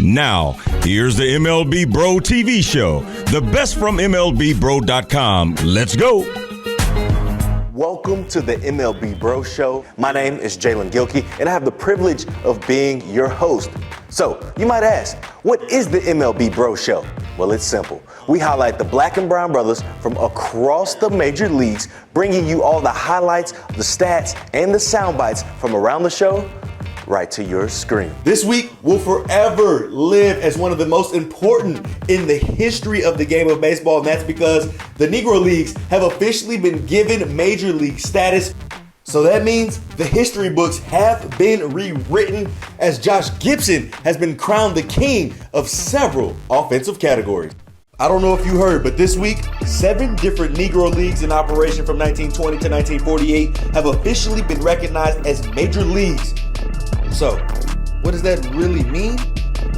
Now, here's the MLBbro TV show, the best from MLBbro.com. Let's go. Welcome to the MLBbro show. My name is Jaelen Gilkey, and I have the privilege of being your host. So, you might ask, what is the MLBbro show? Well, it's simple. We highlight the black and brown brothers from across the major leagues, bringing you all the highlights, the stats, and the sound bites from around the show right to your screen. This week will forever live as one of the most important in the history of the game of baseball, and that's because the Negro Leagues have officially been given major league status. So that means the history books have been rewritten as Josh Gibson has been crowned the king of several offensive categories. I don't know if you heard, but this week, 7 different Negro Leagues in operation from 1920 to 1948 have officially been recognized as major leagues. So, what does that really mean?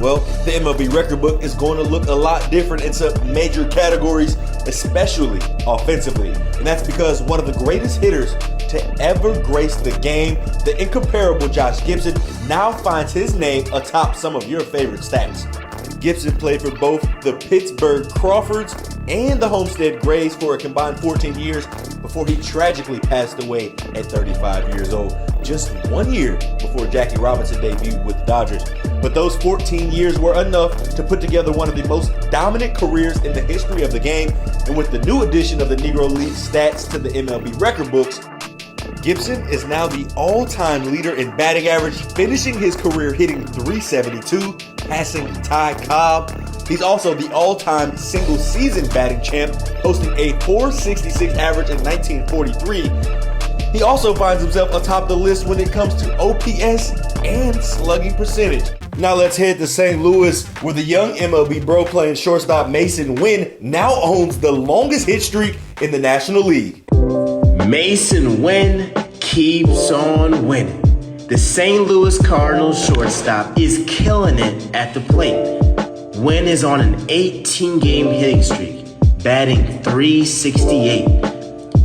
Well, the MLB record book is going to look a lot different in some major categories, especially offensively. And that's because one of the greatest hitters to ever grace the game, the incomparable Josh Gibson, now finds his name atop some of your favorite stats. Gibson played for both the Pittsburgh Crawfords and the Homestead Grays for a combined 14 years before he tragically passed away at 35 years old, just 1 year before Jackie Robinson debuted with the Dodgers. But those 14 years were enough to put together one of the most dominant careers in the history of the game. And with the new addition of the Negro League stats to the MLB record books, Gibson is now the all-time leader in batting average, finishing his career hitting .372, passing Ty Cobb. He's also the all-time single-season batting champ, posting a .466 average in 1943. He also finds himself atop the list when it comes to OPS and slugging percentage. Now let's head to St. Louis, where the young MLBbro playing shortstop Mason Wynn now owns the longest hit streak in the National League. Mason Wynn keeps on winning. The St. Louis Cardinals shortstop is killing it at the plate. Wynn is on an 18-game hitting streak, batting .368.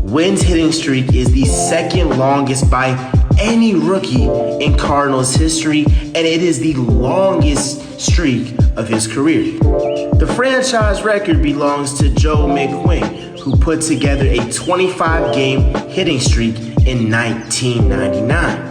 Wynn's hitting streak is the second longest by any rookie in Cardinals history, and it is the longest streak of his career. The franchise record belongs to Joe McQueen, who put together a 25-game hitting streak in 1999.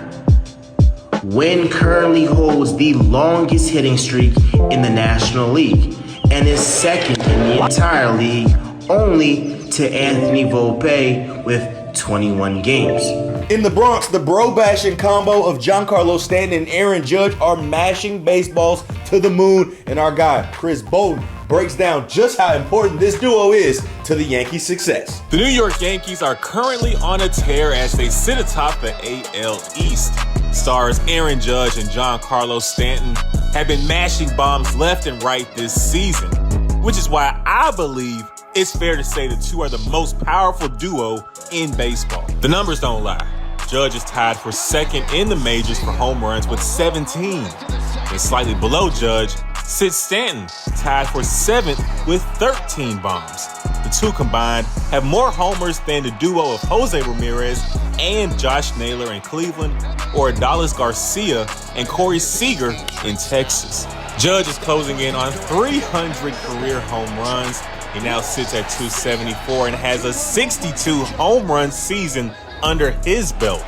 Wynn currently holds the longest hitting streak in the National League and is second in the entire league, only to Anthony Volpe with 21 games. In the Bronx, the bro-bashing combo of Giancarlo Stanton and Aaron Judge are mashing baseballs to the moon, and our guy, Chris Bowden, breaks down just how important this duo is to the Yankees' success. The New York Yankees are currently on a tear as they sit atop the AL East. Stars Aaron Judge and Giancarlo Stanton have been mashing bombs left and right this season, which is why I believe it's fair to say the two are the most powerful duo in baseball. The numbers don't lie. Judge is tied for second in the majors for home runs with 17. And slightly below Judge sits Stanton, tied for 7th with 13 bombs. The two combined have more homers than the duo of Jose Ramirez and Josh Naylor in Cleveland, or Adolis Garcia and Corey Seager in Texas. Judge is closing in on 300 career home runs. He now sits at 274 and has a 62 home run season under his belt.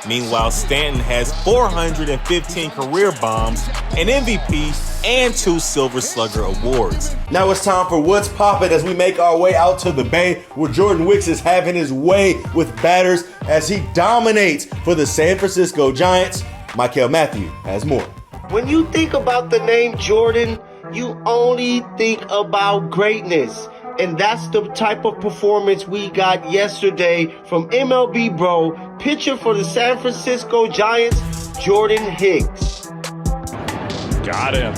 Meanwhile, Stanton has 415 career bombs, an MVP, and 2 Silver Slugger awards. Now it's time for What's Poppin' as we make our way out to the Bay, where Jordan Wicks is having his way with batters as he dominates for the San Francisco Giants. Michael Matthew has more. When you think about the name Jordan, you only think about greatness. And that's the type of performance we got yesterday from MLBbro, pitcher for the San Francisco Giants, Jordan Hicks. Got him.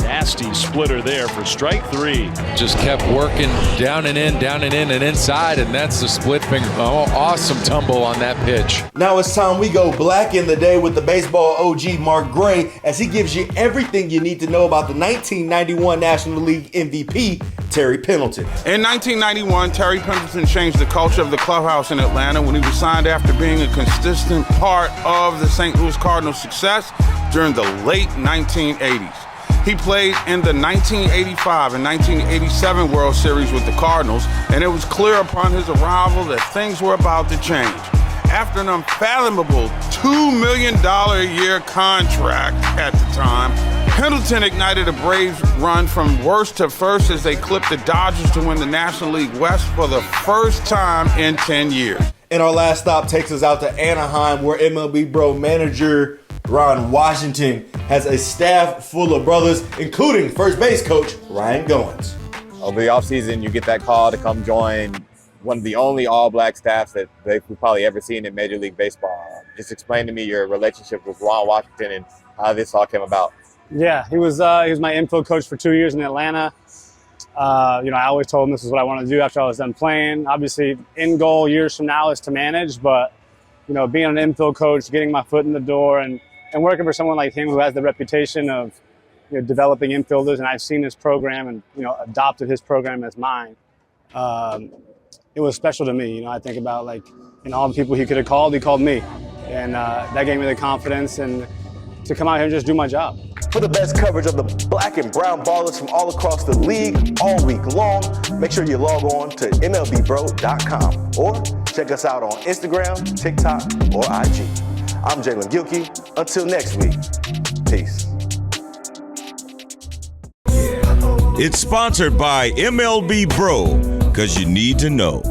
Nasty splitter there for strike 3. Just kept working down and in, and inside, and that's the split finger. Oh, awesome tumble on that pitch. Now it's time we go black in the day with the baseball OG Mark Gray, as he gives you everything you need to know about the 1991 National League MVP, Terry Pendleton. In 1991, Terry Pendleton changed the culture of the clubhouse in Atlanta when he was signed after being a consistent part of the St. Louis Cardinals' success during the late 1980s. He played in the 1985 and 1987 World Series with the Cardinals, and it was clear upon his arrival that things were about to change. After an unfathomable $2 million a year contract at the time, Pendleton ignited a Braves run from worst to first as they clipped the Dodgers to win the National League West for the first time in 10 years. And our last stop takes us out to Anaheim, where MLBbro manager Ron Washington has a staff full of brothers, including first base coach Ryan Goins. Over the offseason, you get that call to come join one of the only all-black staffs that we've probably ever seen in Major League Baseball. Just explain to me your relationship with Ron Washington and how this all came about. Yeah, he was my infield coach for 2 years in Atlanta. I always told him this is what I wanted to do after I was done playing. Obviously, end goal years from now is to manage, but being an infield coach, getting my foot in the door, and working for someone like him who has the reputation of developing infielders, and I've seen his program and adopted his program as mine. It was special to me. I think about all the people he could have called, he called me, and that gave me the confidence and to come out here and just do my job. For the best coverage of the black and brown ballers from all across the league all week long, make sure you log on to MLBbro.com or check us out on Instagram, TikTok, or IG. I'm Jaelen Gilkey. Until next week, peace. It's sponsored by MLBbro, because you need to know.